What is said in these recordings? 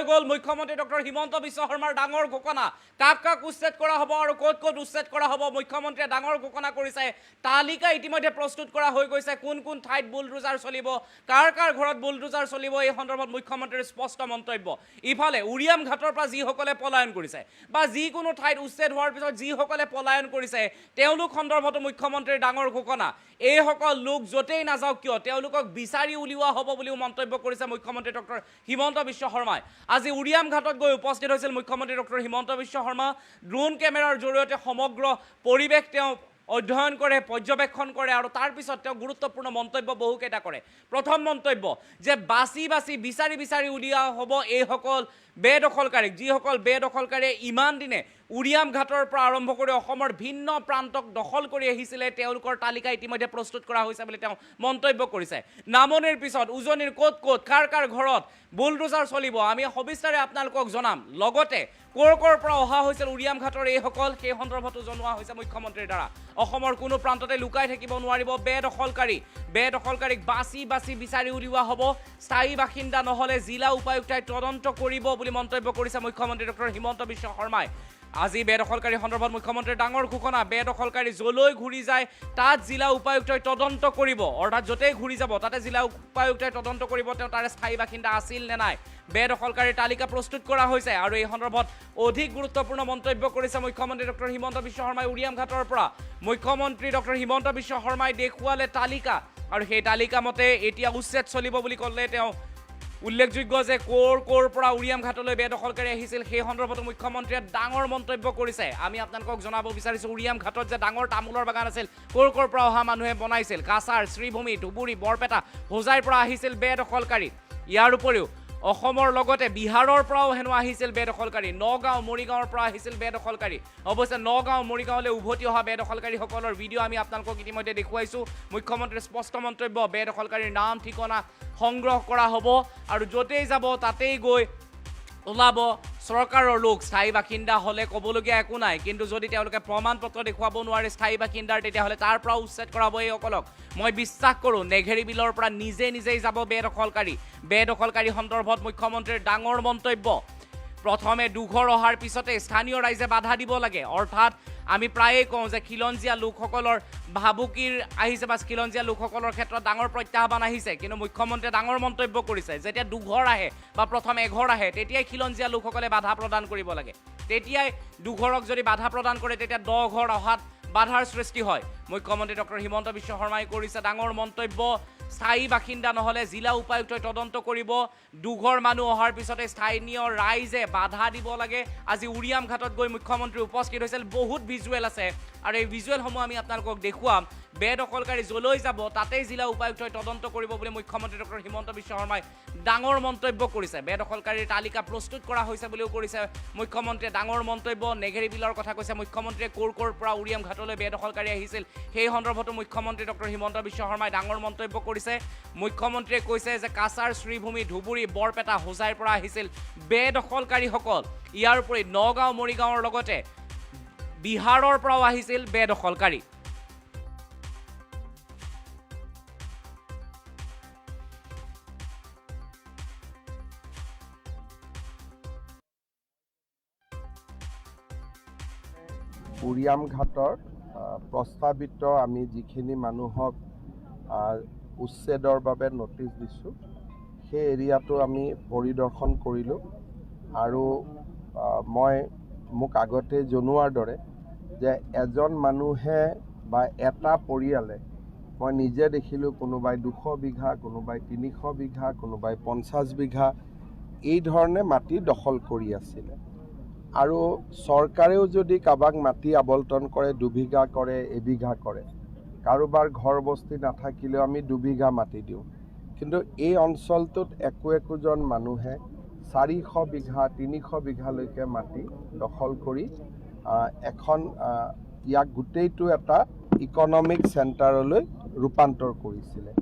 গ'ল মুখ্যমন্ত্ৰী ডক্টৰ হিমন্ত বিশ্ব শৰ্মাৰ ডাঙৰ ঘোষণা কাক কাক উচ্ছেদ কৰা হ'ব আৰু ক'ত ক'ত উচ্ছেদ কৰা হ'ব মুখ্যমন্ত্ৰীয়ে ডাঙৰ ঘোষণা কৰিছে তালিকা ইতিমধ্যে প্ৰস্তুত কৰা হৈ গৈছে কোন কোন ঠাইত বুলডোজাৰ চলিব কাৰ কাৰ ঘৰত বুলডোজাৰ চলিব এই সন্দৰ্ভত মুখ্যমন্ত্ৰীৰ স্পষ্ট মন্তব্য ইফালে উৰিয়াম ঘাটৰ পৰা যিসকলে পলায়ন কৰিছে বা যিকোনো ঠাইত উচ্ছেদ হোৱাৰ পিছত যিসকলে পলায়ন কৰিছে তেওঁলোক সন্দৰ্ভতো মুখ্যমন্ত্ৰীৰ ডাঙৰ ঘোষণা এইসকল লোক য'তেই নাযাওক কিয় তেওঁলোকক বিচাৰি উলিওৱা হ'ব বুলিও মন্তব্য কৰিছে মুখ্যমন্ত্ৰী ডক্টৰ হিমন্ত বিশ্ব শৰ্মাই আজি উৰিয়াম ঘাটত গৈ উপস্থিত হৈছিল মুখ্যমন্ত্ৰী ডক্টৰ হিমন্ত বিশ্ব শৰ্মা ড্ৰোন কেমেৰাৰ জৰিয়তে সমগ্ৰ পৰিৱেশ তেওঁ অধ্যয়ন কৰে পৰ্যবেক্ষণ কৰে আৰু তাৰ পিছত তেওঁ গুৰুত্বপূৰ্ণ মন্তব্য বহুকেইটা কৰে প্ৰথম মন্তব্য যে বাছি বাছি বিচাৰি উলিওৱা হ'ব এইসকল বেদখলকাৰীক যিসকল বেদখলকাৰীয়ে ইমান দিনে উৰিয়াম ঘাটৰ পৰা আৰম্ভ কৰি অসমৰ ভিন্ন প্ৰান্তক দখল কৰি আহিছিলে তেওঁলোকৰ তালিকা ইতিমধ্যে প্ৰস্তুত কৰা হৈছে বুলি তেওঁ মন্তব্য কৰিছে নামনিৰ পিছত উজনিৰ ক'ত ক'ত কাৰ কাৰ ঘৰত বুলডোজাৰ চলিব আমি সবিস্তাৰে আপোনালোকক জনাম লগতে ক'ৰ পৰা অহা হৈছিল উৰিয়াম ঘাটৰ এইসকল সেই সন্দৰ্ভতো জনোৱা হৈছে মুখ্যমন্ত্ৰীৰ দ্বাৰা অসমৰ কোনো প্ৰান্ততে লুকাই থাকিব নোৱাৰিব বেদখলকাৰীক বাছি বিচাৰি উলিওৱা হ'ব স্থায়ী বাসিন্দা নহ'লে জিলা উপায়ুক্তই তদন্ত কৰিব বুলি মন্তব্য কৰিছে মুখ্যমন্ত্ৰী ডক্টৰ হিমন্ত বিশ্ব শৰ্মাই আজি বেদখলকাৰী সন্দৰ্ভত মুখ্যমন্ত্ৰীৰ ডাঙৰ ঘোষণা বেদখলকাৰী যলৈ ঘূৰি যায় তাত জিলা উপায়ুক্তই তদন্ত কৰিব অৰ্থাৎ য'তেই ঘূৰি যাব তাতে জিলা উপায়ুক্তই তদন্ত কৰিব তেওঁ তাৰে স্থায়ী বাসিন্দা আছিল নে নাই বেদখলকাৰীৰ তালিকা প্ৰস্তুত কৰা হৈছে আৰু এই সন্দৰ্ভত অধিক গুৰুত্বপূৰ্ণ মন্তব্য কৰিছে মুখ্যমন্ত্ৰী ডক্টৰ হিমন্ত বিশ্ব শৰ্মাই উৰিয়াম ঘাটৰ পৰা মুখ্যমন্ত্ৰী ডক্টৰ হিমন্ত বিশ্ব শৰ্মাই দেখুৱালে তালিকা আৰু সেই তালিকা মতে এতিয়া উচ্ছেদ চলিব বুলি ক'লে তেওঁ উল্লেখযোগ্য যে ক'ৰ পৰা উৰিয়াম ঘাটলৈ বেদখলকাৰী আহিছিল সেই সন্দৰ্ভত মুখ্যমন্ত্ৰীয়ে ডাঙৰ মন্তব্য কৰিছে আমি আপোনালোকক জনাব বিচাৰিছোঁ উৰিয়াম ঘাটত যে ডাঙৰ তামোলৰ বাগান আছিল ক'ৰ পৰা অহা মানুহে বনাইছিল কাছাৰ শ্ৰীভূমি ধুবুৰী বৰপেটা হোজাইৰ পৰা আহিছিল বেদখলকাৰী ইয়াৰ উপৰিও অসমৰ লগতে বিহাৰৰ পৰাও হেনো আহিছিল বেদখলকাৰী নগাঁও মৰিগাঁৱৰ পৰা আহিছিল বেদখলকাৰী অৱশ্যে নগাঁও মৰিগাঁৱলৈ উভতি অহা বেদখলকাৰীসকলৰ ভিডিঅ' আমি আপোনালোকক ইতিমধ্যে দেখুৱাইছোঁ মুখ্যমন্ত্ৰীৰ স্পষ্ট মন্তব্য বেদখলকাৰীৰ নাম ঠিকনা সংগ্ৰহ কৰা হ'ব আৰু য'তেই যাব তাতেই গৈ ওলাব চৰকাৰৰ লোক স্থায়ী বাসিন্দা হ'লে ক'বলগীয়া একো নাই কিন্তু যদি তেওঁলোকে প্ৰমাণ পত্ৰ দেখুৱাব নোৱাৰে স্থায়ী বাসিন্দাৰ তেতিয়াহ'লে তাৰ পৰা উচ্ছেদ কৰাব এইসকলক মই বিশ্বাস কৰোঁ নেঘেৰী বিলৰ পৰা নিজেই যাব বেদখলকাৰী সন্দৰ্ভত মুখ্যমন্ত্ৰীৰ ডাঙৰ মন্তব্য প্ৰথমে দুঘৰ অহাৰ পিছতে স্থানীয় ৰাইজে বাধা দিব লাগে অৰ্থাৎ আমি প্ৰায়ে কওঁ যে খিলঞ্জীয়া লোকসকলৰ ভাবুকিৰ আহিছে বা খিলঞ্জীয়া লোকসকলৰ ক্ষেত্ৰত ডাঙৰ প্ৰত্যাহ্বান আহিছে কিন্তু মুখ্যমন্ত্ৰীয়ে ডাঙৰ মন্তব্য কৰিছে যেতিয়া দুঘৰ আহে বা প্ৰথম এঘৰ আহে তেতিয়াই খিলঞ্জীয়া লোকসকলে বাধা প্ৰদান কৰিব লাগে তেতিয়াই দুঘৰক যদি বাধা প্ৰদান কৰে তেতিয়া 10 ঘৰ অহাত বাধাৰ সৃষ্টি হয় মুখ্যমন্ত্ৰী ডক্টৰ হিমন্ত বিশ্ব শৰ্মাই কৰিছে ডাঙৰ মন্তব্য স্থায়ী বাসিন্দা নহ'লে জিলা উপায়ুক্তই তদন্ত কৰিব দুঘৰ মানুহ অহাৰ পিছতে স্থানীয় ৰাইজে বাধা দিব লাগে আজি উৰিয়াম ঘাটত গৈ মুখ্যমন্ত্ৰী উপস্থিত হৈছিল বহুত ভিজুৱেল আছে আৰু এই ভিজুৱেলসমূহ আমি আপোনালোকক দেখুৱাম বেদখলকাৰী যলৈ যাব তাতেই জিলা উপায়ুক্তই তদন্ত কৰিব বুলি মুখ্যমন্ত্ৰী ডক্টৰ হিমন্ত বিশ্ব শৰ্মাই ডাঙৰ মন্তব্য কৰিছে বেদখলকাৰীৰ তালিকা প্ৰস্তুত কৰা হৈছে বুলিও কৰিছে মুখ্যমন্ত্ৰীয়ে ডাঙৰ মন্তব্য নেঘেৰী বিলৰ কথা কৈছে মুখ্যমন্ত্ৰীয়ে ক'ৰ পৰা উৰিয়াম ঘাটলৈ বেদখলকাৰী আহিছিল সেই সন্দৰ্ভতো মুখ্যমন্ত্ৰী ডক্টৰ হিমন্ত বিশ্ব শৰ্মাই ডাঙৰ মন্তব্য কৰিছে মুখ্যমন্ত্ৰীয়ে কৈছে যে কাছাৰ শ্ৰীভূমি ধুবুৰী বৰপেটা হোজাইৰ পৰা আহিছিল বেদখলকাৰীসকল ইয়াৰ উপৰি নগাঁও মৰিগাঁৱৰ লগতে বিহাৰৰ পৰাও আহিছিল বেদখলকাৰী উৰিয়াম ঘাটৰ প্ৰস্তাৱিত আমি যিখিনি মানুহক উচ্ছেদৰ বাবে নটিচ দিছোঁ সেই এৰিয়াটো আমি পৰিদৰ্শন কৰিলোঁ আৰু মোক আগতে জনোৱাৰ দৰে যে এজন মানুহে বা এটা পৰিয়ালে মই নিজে দেখিলোঁ কোনোবাই 200 বিঘা কোনোবাই 300 বিঘা কোনোবাই 50 বিঘা এই ধৰণে মাটি দখল কৰি আছিলে আৰু চৰকাৰেও যদি কাবাক মাটি আবণ্টন কৰে 2 বিঘা কৰে 1 বিঘা কৰে কাৰোবাৰ ঘৰ বস্তি নাথাকিলেও আমি 2 বিঘা মাটি দিওঁ কিন্তু এই অঞ্চলটোত একোজন মানুহে 400 বিঘা 300 বিঘালৈকে মাটি দখল কৰি এখন ইয়াক গোটেইটো এটা ইকনমিক চেণ্টাৰলৈ ৰূপান্তৰ কৰিছিলে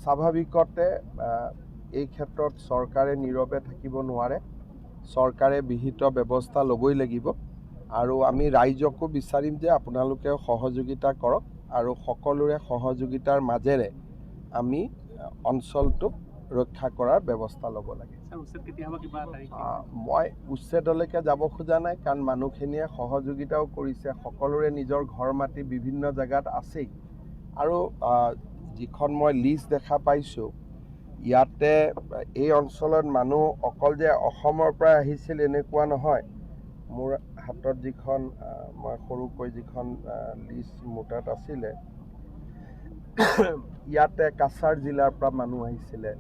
স্বাভাৱিকতে এই ক্ষেত্ৰত চৰকাৰে নীৰৱে থাকিব নোৱাৰে চৰকাৰে বিহিত ব্যৱস্থা ল'বই লাগিব আৰু আমি ৰাইজকো বিচাৰিম যে আপোনালোকে সহযোগিতা কৰক আৰু সকলোৰে সহযোগিতাৰ মাজেৰে আমি অঞ্চলটোক ৰক্ষা কৰাৰ ব্যৱস্থা ল'ব লাগে মই উচ্ছেদলৈকে যাব খোজা নাই, কাৰণ মানুহখিনিয়ে সহযোগিতাও কৰিছে, সকলোৰে নিজৰ ঘৰ মাটি বিভিন্ন জেগাত আছেই। আৰু যিখন মই লিষ্ট দেখা পাইছোঁ, ইয়াতে এই অঞ্চলত মানুহ অকল যে অসমৰ পৰা আহিছিল এনেকুৱা নহয়। মোৰ হাতত যিখন মই সৰুকৈ যিখন লিষ্ট মোৰ তাত আছিলে, ইয়াতে কাছাৰ জিলাৰ পৰা মানুহ আহিছিলে,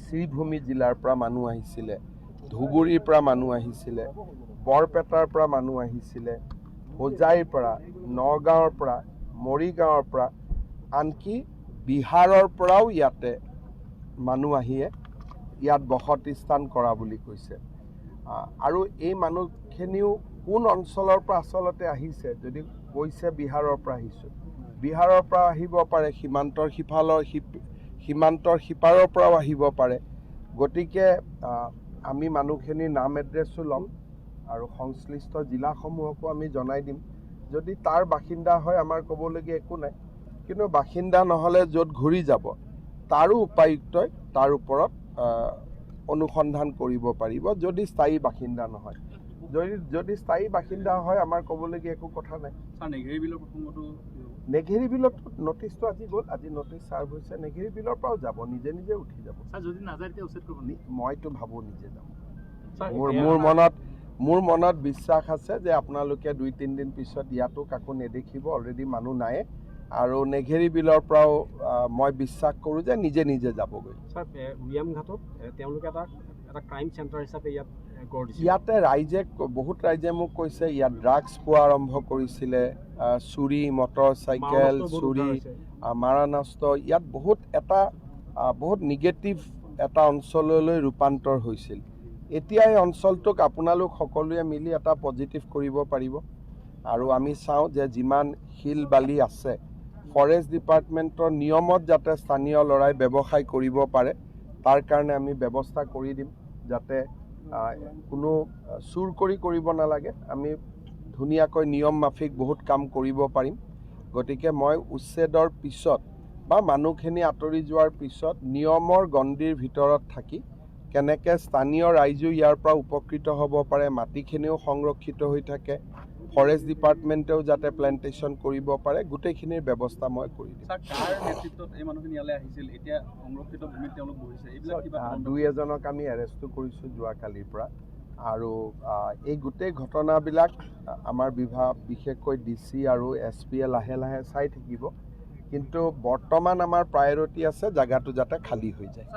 শ্ৰীভূমি জিলাৰ পৰা মানুহ আহিছিলে, ধুবুৰীৰ পৰা মানুহ আহিছিলে, বৰপেটাৰ পৰা মানুহ আহিছিলে, হোজাইৰ পৰা, নগাঁৱৰ পৰা, মৰিগাঁৱৰ পৰা, আনকি বিহাৰৰ পৰাও ইয়াতে মানুহ আহিয়ে ইয়াত বসতি স্থান কৰা বুলি কৈছে। আৰু এই মানুহখিনিও কোন অঞ্চলৰ পৰা আচলতে আহিছে, যদি কৈছে বিহাৰৰ পৰা আহিছোঁ, বিহাৰৰ পৰা আহিব পাৰে, সীমান্তৰ সিপাৰৰ পৰাও আহিব পাৰে। গতিকে আমি মানুহখিনিৰ নাম এড্ৰেছো ল'ম আৰু সংশ্লিষ্ট জিলাসমূহকো আমি জনাই দিম। যদি তাৰ বাসিন্দা হয় আমাৰ ক'বলগীয়া একো নাই, কিন্তু বাসিন্দা নহ'লে য'ত ঘূৰি যাব তাৰো উপায়ুক্তই তাৰ ওপৰত অনুসন্ধান কৰিব পাৰিব, যদি স্থায়ী বাসিন্দা নহয়। যদি স্থায়ী বাসিন্দা হয় আমাৰ ক'বলগীয়া একো কথা নাই। নেঘেৰি বিলত নটিচটো আজি গ'ল, আজি নটিচ চাৰ্ভ হৈছে। নেঘেৰি বিলৰ পৰাও যাব, নিজে নিজে উঠি যাব। মইতো ভাবোঁ নিজে যাব। মোৰ মনত বিশ্বাস আছে যে আপোনালোকে 2-3 দিন পিছত ইয়াতো কাকো নেদেখিব, অলৰেডি মানুহ নাই। আৰু নেঘেৰি বিলৰ পৰাও মই বিশ্বাস কৰোঁ যে নিজে নিজে যাবগৈ। উৰিয়াম ঘাটত তেওঁলোকে এটা ক্ৰাইম চেণ্টাৰ হিচাপে ইয়াতে বহুত ৰাইজে মোক কৈছে ইয়াত ড্ৰাগছ পোৱা আৰম্ভ কৰিছিলে, চুৰি, মটৰ চাইকেল চুৰি, মাৰানাস্ত্ৰ, ইয়াত বহুত নিগেটিভ এটা অঞ্চললৈ ৰূপান্তৰ হৈছিল। এতিয়া এই অঞ্চলটোক আপোনালোক সকলোৱে মিলি এটা পজিটিভ কৰিব পাৰিব। আৰু আমি চাওঁ যে যিমান শিল বালি আছে, ফৰেষ্ট ডিপাৰ্টমেণ্টৰ নিয়মত যাতে স্থানীয় ল'ৰাই ব্যৱসায় কৰিব পাৰে, তাৰ কাৰণে আমি ব্যৱস্থা কৰি দিম, যাতে কোনো চুৰ কৰিব নালাগে। আমি ধুনীয়াকৈ নিয়ম মাফিক বহুত কাম কৰিব পাৰিম। গতিকে মই উচ্ছেদৰ পিছত বা মানুহখিনি আঁতৰি যোৱাৰ পিছত নিয়মৰ গণ্ডিৰ ভিতৰত থাকি কেনেকৈ স্থানীয় ৰাইজো ইয়াৰ পৰা উপকৃত হ'ব পাৰে, মাটিখিনিও সংৰক্ষিত হৈ থাকে, ফৰেষ্ট ডিপাৰ্টমেণ্টেও যাতে প্লেণ্টেশ্যন কৰিব পাৰে, গোটেইখিনিৰ ব্যৱস্থা মই কৰি দিম। 2-এজনক আমি এৰেষ্টো কৰিছোঁ যোৱাকালিৰ পৰা। আৰু এই গোটেই ঘটনাবিলাক আমাৰ বিশেষকৈ DC আৰু SP লাহে লাহে চাই থাকিব। কিন্তু বৰ্তমান আমাৰ প্ৰায়ৰিটি আছে জেগাটো যাতে খালী হৈ যায়।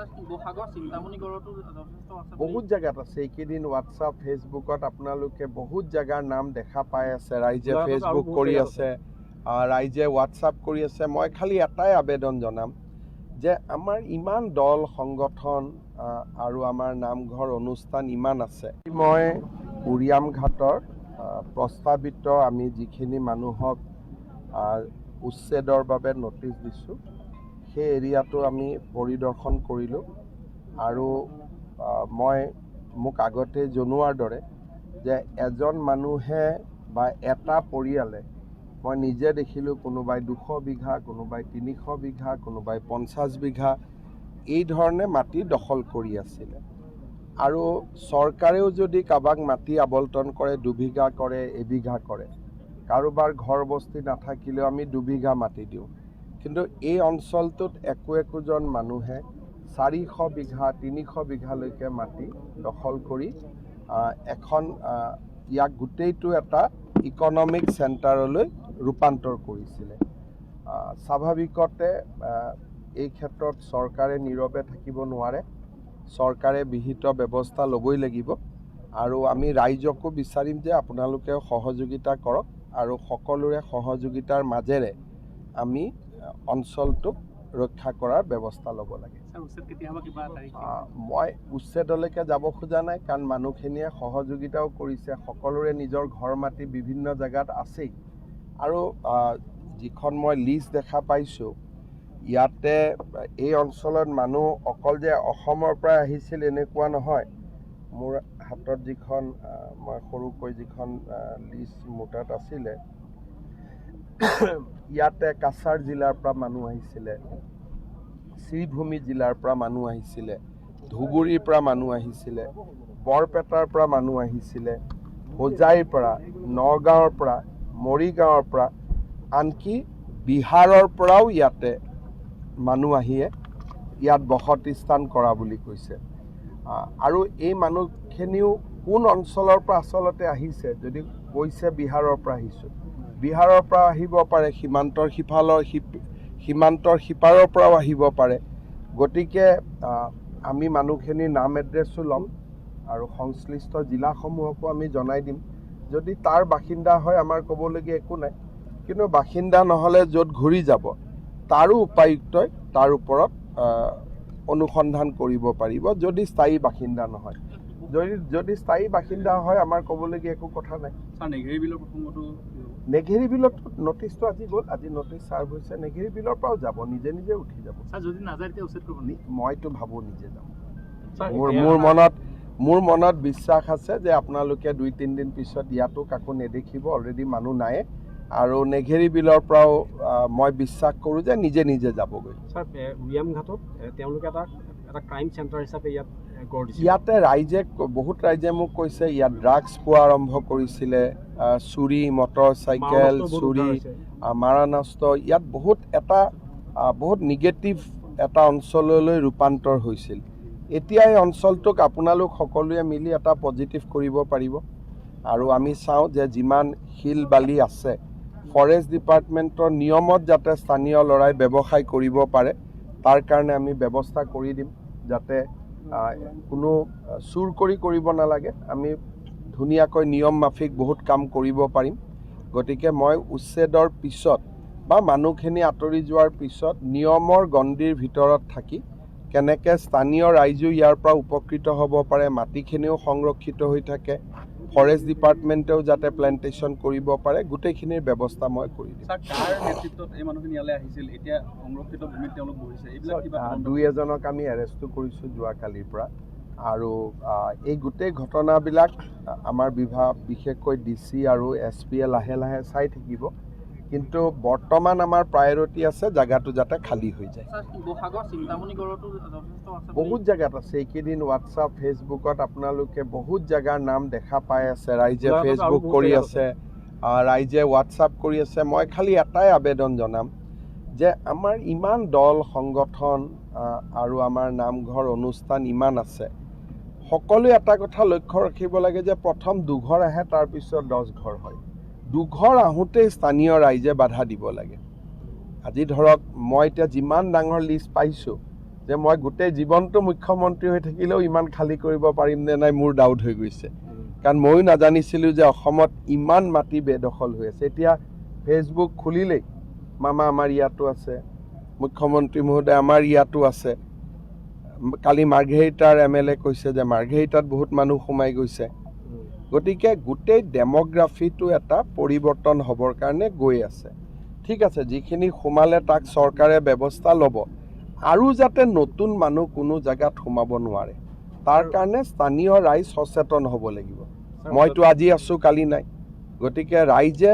বহুত জেগাত আছে, এইকেইদিন হোৱাটছআপ ফেচবুকত আপোনালোকে বহুত জেগাৰ নাম দেখা পাই আছে। ৰাইজে ফেচবুক কৰি আছে, ৰাইজে হোৱাটছআপ কৰি আছে। মই খালি এটাই আবেদন জনাম যে আমাৰ ইমান দল সংগঠন আৰু আমাৰ নামঘৰ অনুষ্ঠান ইমান আছে। মই উৰিয়াম ঘাটৰ প্ৰস্তাৱিত আমি যিখিনি মানুহক উচ্ছেদৰ বাবে নটিচ দিছোঁ, সেই এৰিয়াটো আমি পৰিদৰ্শন কৰিলোঁ। আৰু মোক আগতে জনোৱাৰ দৰে যে এজন মানুহে বা এটা পৰিয়ালে, মই নিজে দেখিলোঁ কোনোবাই 200 বিঘা, কোনোবাই 300 বিঘা, কোনোবাই 50 বিঘা এই ধৰণে মাটি দখল কৰি আছিলে। আৰু চৰকাৰেও যদি কাৰোবাক মাটি আবণ্টন কৰে, 2 বিঘা কৰে, 1 বিঘা কৰে, কাৰোবাৰ ঘৰ বস্তি নাথাকিলেও আমি 2 বিঘা মাটি দিওঁ। কিন্তু এই অঞ্চলটোত একোজন মানুহে 400 বিঘা 300 বিঘালৈকে মাটি দখল কৰি ইয়াক গোটেইটো এটা ইকনমিক চেণ্টাৰলৈ ৰূপান্তৰ কৰিছিলে। স্বাভাৱিকতে এই ক্ষেত্ৰত চৰকাৰে নীৰৱে থাকিব নোৱাৰে, চৰকাৰে বিহিত ব্যৱস্থা ল'বই লাগিব। আৰু আমি ৰাইজকো বিচাৰিম যে আপোনালোকেও সহযোগিতা কৰক, আৰু সকলোৰে সহযোগিতাৰ মাজেৰে আমি অঞ্চলটোক ৰক্ষা কৰাৰ ব্যৱস্থা ল'ব লাগে। মই উচ্ছেদলৈকে যাব খোজা নাই, কাৰণ মানুহখিনিয়ে সহযোগিতাও কৰিছে, সকলোৰে নিজৰ ঘৰ মাটি বিভিন্ন জেগাত আছেই। আৰু যিখন মই লিষ্ট দেখা পাইছোঁ, ইয়াতে এই অঞ্চলত মানুহ অকল যে অসমৰ পৰা আহিছিল এনেকুৱা নহয়। মোৰ হাতত যিখন মই সৰুকৈ যিখন লিষ্ট মোৰ তাত আছিলে, ইয়াতে কাছাৰ জিলাৰ পৰা মানুহ আহিছিলে, শ্ৰীভূমি জিলাৰ পৰা মানুহ আহিছিলে, ধুবুৰীৰ পৰা মানুহ আহিছিলে, বৰপেটাৰ পৰা মানুহ আহিছিলে, হোজাইৰ পৰা, নগাঁৱৰ পৰা, মৰিগাঁৱৰ পৰা, আনকি বিহাৰৰ পৰাও ইয়াতে মানুহ আহিয়ে ইয়াত বসতি স্থান কৰা বুলি কৈছে। আৰু এই মানুহখিনিও কোন অঞ্চলৰ পৰা আচলতে আহিছে, যদি কৈছে বিহাৰৰ পৰা আহিছোঁ, বিহাৰৰ পৰা আহিব পাৰে, সীমান্তৰ সিপাৰৰ পৰাও আহিব পাৰে। গতিকে আমি মানুহখিনিৰ নাম এড্ৰেছো ল'ম আৰু সংশ্লিষ্ট জিলাসমূহকো আমি জনাই দিম। যদি তাৰ বাসিন্দা হয় আমাৰ ক'বলগীয়া একো নাই, কিন্তু বাসিন্দা নহ'লে য'ত ঘূৰি যাব তাৰো উপায়ুক্তই তাৰ ওপৰত অনুসন্ধান কৰিব পাৰিব, যদি স্থায়ী বাসিন্দা নহয়। যদি স্থায়ী বাসিন্দা হয় আমাৰ ক'বলগীয়া একো কথা নাই। নেঘেৰি বিলৰ প্ৰসংগটো নেঘেৰি বিলত নটিচটো আজি গ'ল, আজি নটিচ চাৰ্ভ হৈছে, নেঘেৰি বিলৰ পৰাও যাব, নিজে নিজে উঠি যাব। যদি নাযায় তেতিয়া উচ্ছেদ কৰিব নেকি? মইতো ভাবোঁ নিজে যাম। ছাৰ, মোৰ মনত বিশ্বাস আছে যে আপোনালোকে 2-3 দিন পিছত ইয়াতো কাকো নেদেখিব, অলৰেডি মানুহ নায়ে, আৰু নেঘেৰি বিলৰ পৰাও মই বিশ্বাস কৰোঁ যে নিজে নিজে যাবগৈ। ছাৰ, উৰিয়াম ঘাটত তেওঁলোকে এটা ক্ৰাইম চেণ্টাৰ হিচাপে ইয়াত গঢ় দিছে। ইয়াতে বহুত ৰাইজে মোক কৈছে ইয়াত ড্ৰাগছ পোৱা আৰম্ভ কৰিছিলে, চুৰি, মটৰ চাইকেল চুৰি, মাৰানষ্ট, ইয়াত বহুত নিগেটিভ এটা অঞ্চললৈ ৰূপান্তৰ হৈছিল। এতিয়া এই অঞ্চলটোক আপোনালোক সকলোৱে মিলি এটা পজিটিভ কৰিব পাৰিব। আৰু আমি চাওঁ যে যিমান শিল বালি আছে, ফৰেষ্ট ডিপাৰ্টমেণ্টৰ নিয়মত যাতে স্থানীয় ল'ৰাই ব্যৱসায় কৰিব পাৰে, তাৰ কাৰণে আমি ব্যৱস্থা কৰি দিম, যাতে কোনো চুৰ কৰিব নালাগে। আমি ধুনীয়াকৈ নিয়ম মাফিক বহুত কাম কৰিব পাৰিম। গতিকে মই উচ্ছেদৰ পিছত বা মানুহখিনি আঁতৰি যোৱাৰ পিছত নিয়মৰ গণ্ডিৰ ভিতৰত থাকি কেনেকৈ স্থানীয় ৰাইজো ইয়াৰ পৰা উপকৃত হ'ব পাৰে, মাটিখিনিও সংৰক্ষিত হৈ থাকে, ফৰেষ্ট ডিপাৰ্টমেণ্টেও যাতে প্লেণ্টেশ্যন কৰিব পাৰে, গোটেইখিনিৰ ব্যৱস্থা মই কৰি দিম। কাৰ নেতৃত্বত এই মানুহখিনি ইয়ালৈ আহিছিল, এতিয়া সংৰক্ষিত ভূমিত তেওঁলোক বহিছে, এইবিলাক 2-এজনক আমি এৰেষ্টো কৰিছোঁ যোৱাকালিৰ পৰা। আৰু এই গোটেই ঘটনাবিলাক আমাৰ বিভাগ, বিশেষকৈ DC আৰু SP লাহে লাহে চাই থাকিব, কিন্তু বৰ্তমান আমাৰ প্ৰায়ৰিটি আছে জেগাটো যাতে খালী হৈ যায়। বহুত জেগাত আছে, এইকেইদিন হোৱাটছআপ, ফেচবুকত আপোনালোকে বহুত জেগাৰ নাম দেখা পাই আছে, ৰাইজে ফেচবুক কৰি আছে, ৰাইজে হোৱাটছআপ কৰি আছে। মই খালি এটাই আবেদন জনাম যে আমাৰ ইমান দল সংগঠন আৰু আমাৰ নামঘৰ অনুষ্ঠান ইমান আছে, সকলোৱে এটা কথা লক্ষ্য ৰাখিব লাগে যে প্ৰথম 2 ঘৰ আহে, তাৰপিছত 10 ঘৰ হয়। 2 ঘৰ আহোঁতেই স্থানীয় ৰাইজে বাধা দিব লাগে। আজি ধৰক মই এতিয়া যিমান ডাঙৰ লিষ্ট পাইছোঁ যে মই গোটেই জীৱনটো মুখ্যমন্ত্ৰী হৈ থাকিলেও ইমান খালী কৰিব পাৰিম নে নাই মোৰ ডাউট হৈ গৈছে, কাৰণ ময়ো নাজানিছিলোঁ যে অসমত ইমান মাটি বেদখল হৈ আছে। এতিয়া ফেচবুক খুলিলেই মামা আমাৰ ইয়াতো আছে, মুখ্যমন্ত্ৰী মহোদয় আমাৰ ইয়াতো আছে। কালি মাৰ্ঘেৰিটাৰ MLA কৈছে যে মাৰ্ঘেৰিটাত বহুত মানুহ সোমাই গৈছে। গতিকে গোটেই ডেম'গ্ৰাফিটো এটা পৰিৱৰ্তন হ'বৰ কাৰণে গৈ আছে। ঠিক আছে, যিখিনি সোমালে তাক চৰকাৰে ব্যৱস্থা ল'ব, আৰু যাতে নতুন মানুহ কোনো জেগাত সোমাব নোৱাৰে, তাৰ কাৰণে স্থানীয় ৰাইজ সচেতন হ'ব লাগিব। মইতো আজি আছোঁ, কালি নাই। গতিকে ৰাইজে